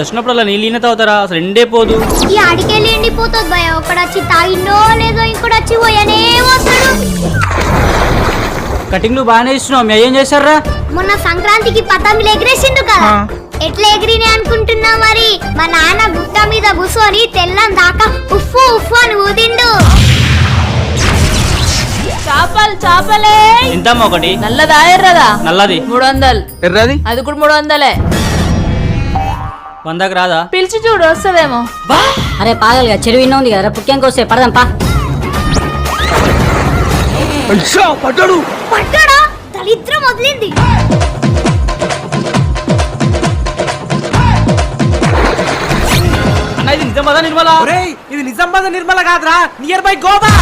వచ్చినప్పుడు నీళ్ళు ఈయన తాగుతారా? అసలు ఎండే పోదు. ఈ అడికెళ్ళి ఎండిపోతుంది భయ. ఒకడు వచ్చి తాగిండో లేదో ఇంకోటి వచ్చి పోయనే వస్తాడు. కటింగ్లు బాగానే ఇస్తున్నావు. మీ ఏం చేశారా? మొన్న సంక్రాంతికి పతంగులు ఎగిరేసిండు కదా, ఎట్లా ఎగిరినే అనుకుంటున్నా మరి? మా నాన్న గుట్ట మీద కూర్చొని తెల్లం దాకా ఉఫ్ఫు ఉఫ్ఫు అని ఊదిండు. చేపలే ఇంతమ్మా ఒకటి? నల్లదా ఎర్రదా? నల్లది 300. ఎర్రది అది కూడా 300. 100కి రాదా? పిలిచి చూడు వస్తుందేమో. అరే పాగలుగా చెరువు ఇన్న ఉంది కదా, పుక్కెంకి వస్తే పడదాం పా. పడ్డాడు. పడ్డాడా? దరిద్రం వదిలింది. అన్న ఇది నిజామాబాద్ నిర్మల? ఇది నిజామాబాద్ నిర్మల కాదురా, నియర్ బై గోవా.